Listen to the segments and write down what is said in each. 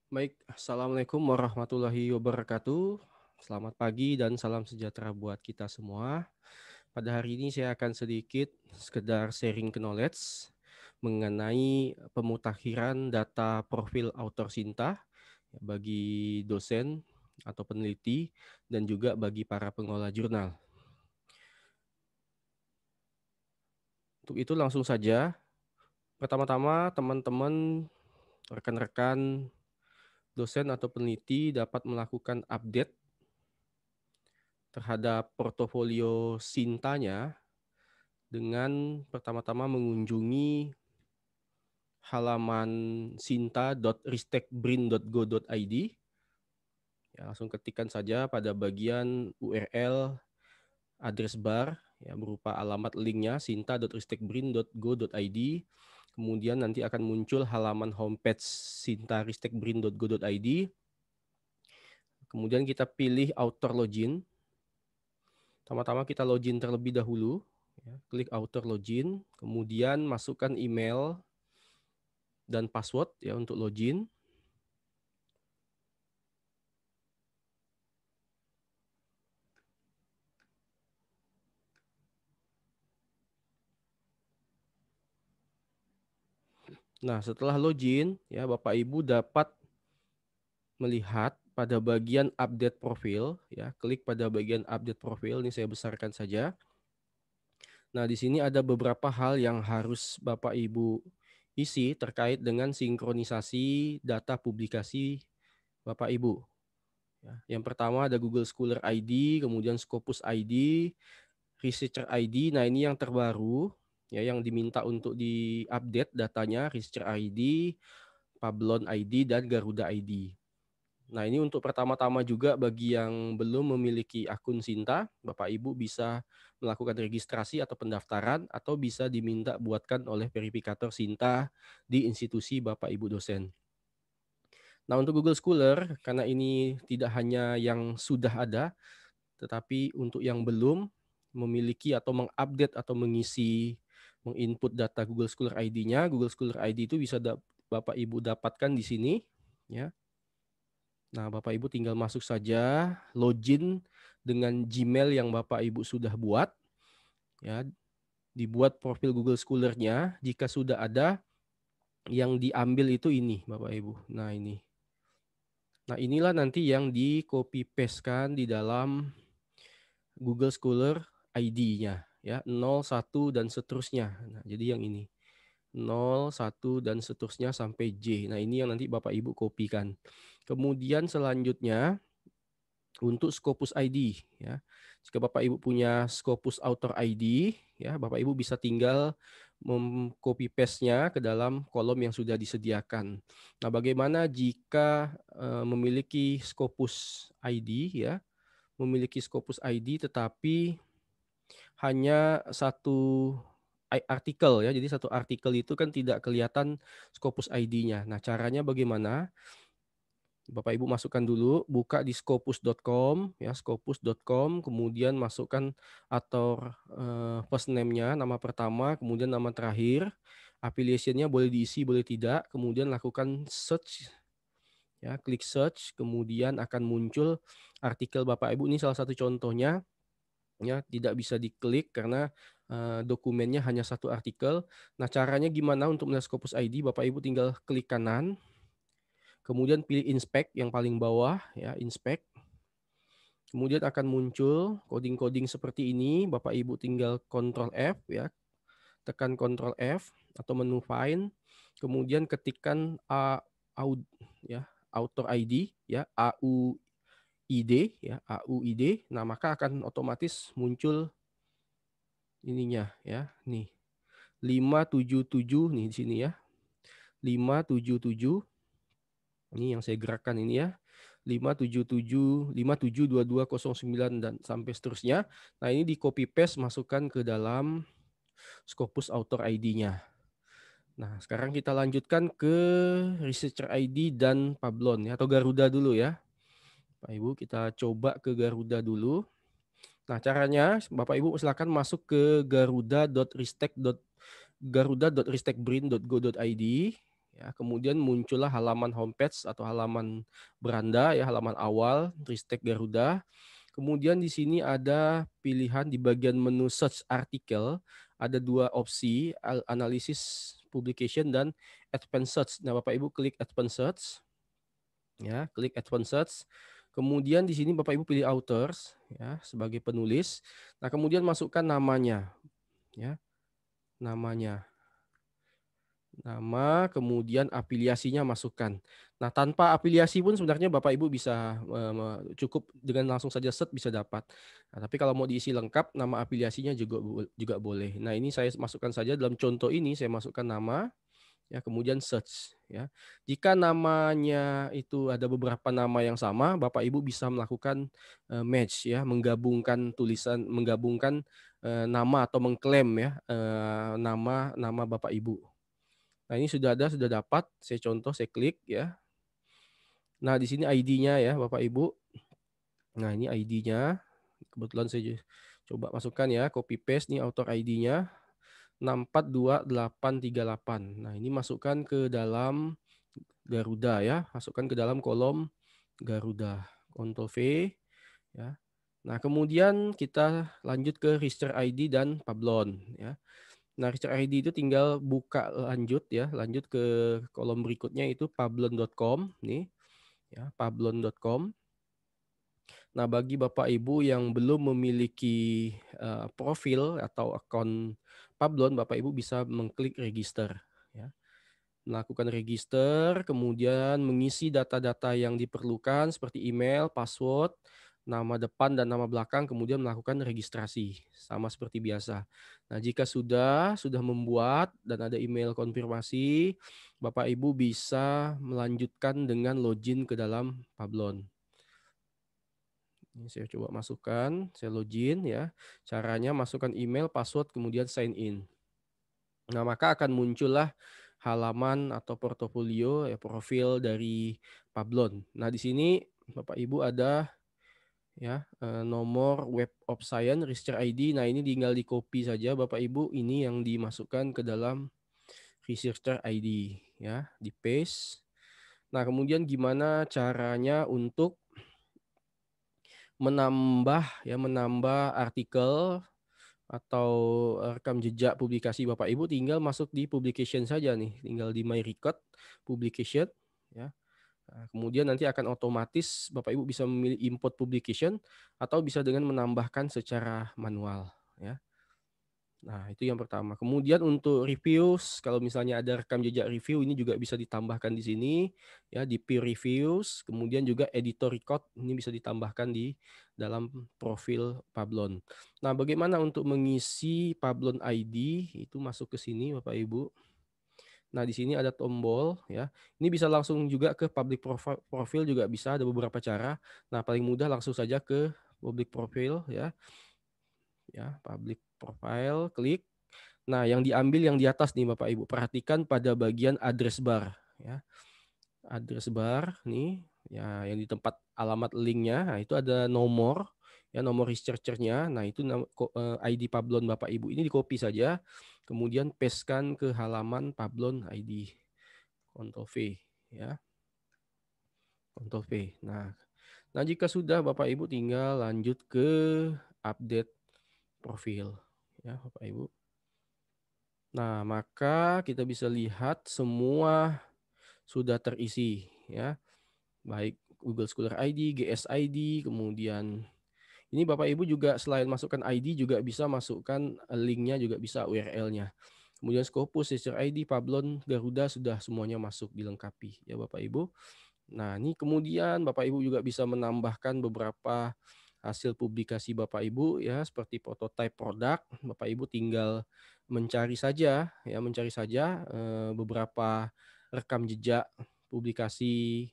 Baik, Assalamualaikum warahmatullahi wabarakatuh. Selamat pagi dan salam sejahtera buat kita semua. Pada hari ini saya akan sedikit sekedar sharing knowledge mengenai pemutakhiran data profil author Sinta bagi dosen atau peneliti dan juga bagi para pengelola jurnal. Untuk itu langsung saja, pertama-tama teman-teman, rekan-rekan dosen atau peneliti dapat melakukan update terhadap portofolio Sintanya dengan pertama-tama mengunjungi halaman sinta.ristekbrin.go.id. Ya, langsung ketikkan saja pada bagian URL address bar ya, berupa alamat linknya sinta.ristekbrin.go.id. Kemudian nanti akan muncul halaman homepage sinta.ristekbrin.go.id. Kemudian kita pilih author login. Pertama-tama kita login terlebih dahulu. Ya, klik author login, kemudian masukkan email dan password ya untuk login. Nah, setelah login ya Bapak Ibu dapat melihat pada bagian update profil ya, klik pada bagian update profil, ini saya besarkan saja. Nah, di sini ada beberapa hal yang harus Bapak Ibu isi terkait dengan sinkronisasi data publikasi Bapak Ibu. Ya, yang pertama ada Google Scholar ID, kemudian Scopus ID, Researcher ID. Nah, ini yang terbaru ya, yang diminta untuk diupdate datanya, Researcher ID, Pablon ID, dan Garuda ID. Nah, ini untuk pertama-tama juga bagi yang belum memiliki akun Sinta, Bapak Ibu bisa melakukan registrasi atau pendaftaran atau bisa diminta buatkan oleh verifikator Sinta di institusi Bapak Ibu dosen. Nah, untuk Google Scholar, karena ini tidak hanya yang sudah ada, tetapi untuk yang belum memiliki atau mengupdate atau menginput data Google Scholar ID-nya, Google Scholar ID itu bisa Bapak Ibu dapatkan di sini ya. Nah, Bapak Ibu tinggal masuk saja, login dengan Gmail yang Bapak Ibu sudah buat ya. Dibuat profil Google Scholar-nya, jika sudah ada yang diambil itu ini Bapak Ibu. Nah, ini. Nah, inilah nanti yang di copy paste-kan di dalam Google Scholar ID-nya ya, 0, 1 dan seterusnya. Nah, jadi yang ini. 0, 1 dan seterusnya sampai J. Nah, ini yang nanti Bapak Ibu kopikan. Kemudian selanjutnya untuk Scopus ID ya. Jika Bapak Ibu punya Scopus Author ID ya, Bapak Ibu bisa tinggal copy paste-nya ke dalam kolom yang sudah disediakan. Nah, bagaimana jika memiliki Scopus ID ya, memiliki Scopus ID tetapi hanya satu artikel ya. Jadi satu artikel itu kan tidak kelihatan Scopus ID-nya. Nah, caranya bagaimana? Bapak Ibu masukkan dulu, buka di scopus.com ya, scopus.com, kemudian masukkan author first name-nya, nama pertama, kemudian nama terakhir, affiliation-nya boleh diisi, boleh tidak, kemudian lakukan search ya, klik search, kemudian akan muncul artikel Bapak Ibu. Ini salah satu contohnya ya, tidak bisa diklik karena dokumennya hanya satu artikel. Nah, caranya gimana untuk melihat Scopus ID? Bapak Ibu tinggal klik kanan, kemudian pilih inspect yang paling bawah ya, inspect. Kemudian akan muncul coding-coding seperti ini. Bapak Ibu tinggal Ctrl F ya, tekan Ctrl F atau menu find. Kemudian ketikkan ya, author ID ya, AUID ya, AUID. Nah, maka akan otomatis muncul ininya ya, nih 577 nih di sini ya. 577 ini yang saya gerakkan ini ya. 577 572209 dan sampai seterusnya. Nah, ini di copy paste masukkan ke dalam Scopus Author ID-nya. Nah, sekarang kita lanjutkan ke Researcher ID dan Pablon ya, atau Garuda dulu ya. Pak Ibu, kita coba ke Garuda dulu. Nah, caranya Bapak Ibu silakan masuk ke garuda.ristek.brin.go.id ya. Kemudian muncullah halaman homepage atau halaman beranda ya, halaman awal Ristek Garuda. Kemudian di sini ada pilihan di bagian menu search artikel, ada 2 opsi, analysis publication dan advanced search. Nah, Bapak Ibu klik advanced search, ya, klik advanced search. Kemudian di sini Bapak Ibu pilih authors, ya, sebagai penulis. Nah, kemudian masukkan namanya, ya, namanya. Nama, kemudian afiliasinya masukkan. Nah, tanpa afiliasi pun sebenarnya Bapak Ibu bisa cukup dengan langsung saja set bisa dapat. Nah, tapi kalau mau diisi lengkap, nama afiliasinya juga boleh. Nah, ini saya masukkan saja dalam contoh ini saya masukkan nama, ya, kemudian search, ya. Jika namanya itu ada beberapa nama yang sama, Bapak Ibu bisa melakukan match, ya, menggabungkan nama atau mengklaim, ya, nama Bapak Ibu. Nah, ini sudah dapat. Saya contoh, saya klik ya. Nah, di sini ID-nya ya, Bapak Ibu. Nah, ini ID-nya. Kebetulan saya coba masukkan ya, copy paste nih author ID-nya 642838. Nah, ini masukkan ke dalam Garuda ya, masukkan ke dalam kolom Garuda. Ctrl V ya. Nah, kemudian kita lanjut ke register ID dan Pablon ya. Nah, register ID itu tinggal buka lanjut ya, lanjut ke kolom berikutnya itu pablon.com nih ya, pablon.com. Nah, bagi Bapak Ibu yang belum memiliki profil atau akun Pablon, Bapak Ibu bisa mengklik register ya. Melakukan register, kemudian mengisi data-data yang diperlukan seperti email, password, nama depan dan nama belakang, kemudian melakukan registrasi sama seperti biasa. Nah, jika sudah membuat dan ada email konfirmasi, Bapak Ibu bisa melanjutkan dengan login ke dalam Pablon. Ini saya coba masukkan, saya login ya. Caranya masukkan email, password, kemudian sign in. Nah, maka akan muncullah halaman atau portofolio ya, profil dari Pablon. Nah, di sini Bapak Ibu ada ya nomor Web of Science Research ID. Nah, ini tinggal di copy saja Bapak Ibu, ini yang dimasukkan ke dalam Researcher ID ya, di paste. Nah, kemudian gimana caranya untuk menambah artikel atau rekam jejak publikasi Bapak Ibu, tinggal masuk di publication saja nih, tinggal di my record publication ya. Nah, kemudian nanti akan otomatis Bapak Ibu bisa memilih import publication atau bisa dengan menambahkan secara manual ya. Nah, itu yang pertama. Kemudian untuk reviews, kalau misalnya ada rekam jejak review, ini juga bisa ditambahkan di sini ya, di peer reviews. Kemudian juga editor record, ini bisa ditambahkan di dalam profil Pablon. Nah, bagaimana untuk mengisi Pablon ID? Itu masuk ke sini Bapak Ibu. Nah, di sini ada tombol ya. Ini bisa langsung juga ke public profile juga bisa, ada beberapa cara. Nah, paling mudah langsung saja ke public profile ya. Ya, public profile, klik. Nah, yang diambil yang di atas nih Bapak Ibu, perhatikan pada bagian address bar ya. Address bar nih ya, yang di tempat alamat linknya, nah itu ada nomor ya, nomor researchernya. Nah, itu ID Pablon Bapak Ibu ini di copy saja, kemudian pastekan ke halaman Pablon ID. Ctrl V ya. Ctrl V. Nah, jika sudah Bapak Ibu tinggal lanjut ke update profil ya Bapak Ibu. Nah, maka kita bisa lihat semua sudah terisi ya. Baik Google Scholar ID, GS ID, kemudian ini Bapak Ibu juga selain masukkan ID juga bisa masukkan linknya, juga bisa URL-nya. Kemudian Scopus, Research ID, Pablon, Garuda sudah semuanya masuk dilengkapi ya Bapak Ibu. Nah, ini kemudian Bapak Ibu juga bisa menambahkan beberapa hasil publikasi Bapak Ibu ya, seperti prototype produk. Bapak Ibu tinggal mencari saja ya, beberapa rekam jejak publikasi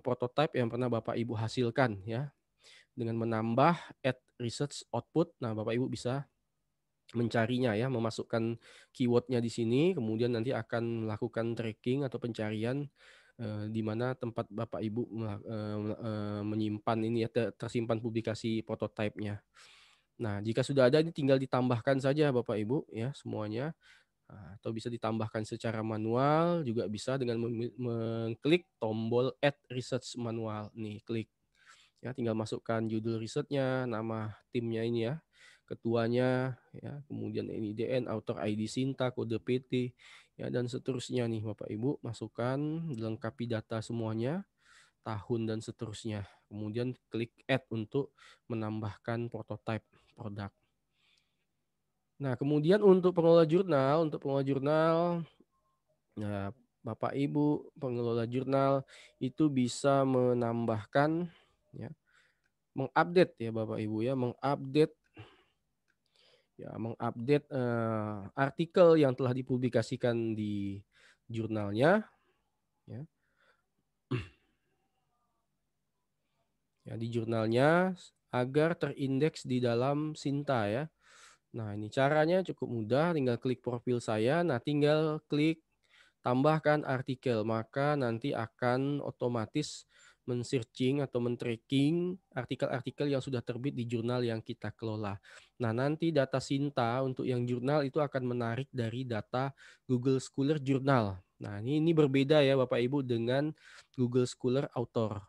prototype yang pernah Bapak Ibu hasilkan ya. Dengan menambah add research output, nah Bapak Ibu bisa mencarinya ya, memasukkan keywordnya di sini, kemudian nanti akan melakukan tracking atau pencarian di mana tempat Bapak Ibu menyimpan ini ya, tersimpan publikasi prototipenya. Nah, jika sudah ada ini tinggal ditambahkan saja Bapak Ibu ya semuanya. atau bisa ditambahkan secara manual, juga bisa dengan mengklik tombol Add Research Manual. Nih, klik. Ya, tinggal masukkan judul risetnya, nama timnya ini ya, ketuanya, ya, kemudian NIDN, author ID Sinta, kode PT, ya, dan seterusnya nih Bapak Ibu, masukkan, lengkapi data semuanya, tahun dan seterusnya. Kemudian klik Add untuk menambahkan prototype produk. Nah, kemudian untuk pengelola jurnal, nah, Bapak Ibu pengelola jurnal itu bisa menambahkan, ya, mengupdate ya Bapak Ibu ya, mengupdate artikel yang telah dipublikasikan di jurnalnya, ya, ya di jurnalnya agar terindeks di dalam Sinta ya. Nah, ini caranya cukup mudah, tinggal klik profil saya, nah tinggal klik tambahkan artikel, maka nanti akan otomatis men-searching atau men-tracking artikel-artikel yang sudah terbit di jurnal yang kita kelola. Nah, nanti data Sinta untuk yang jurnal itu akan menarik dari data Google Scholar Jurnal. Nah, ini berbeda ya Bapak Ibu dengan Google Scholar Author.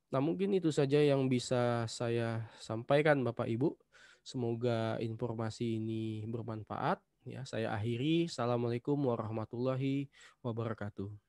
Nah, mungkin itu saja yang bisa saya sampaikan Bapak Ibu. Semoga informasi ini bermanfaat. Ya, saya akhiri. Assalamualaikum warahmatullahi wabarakatuh.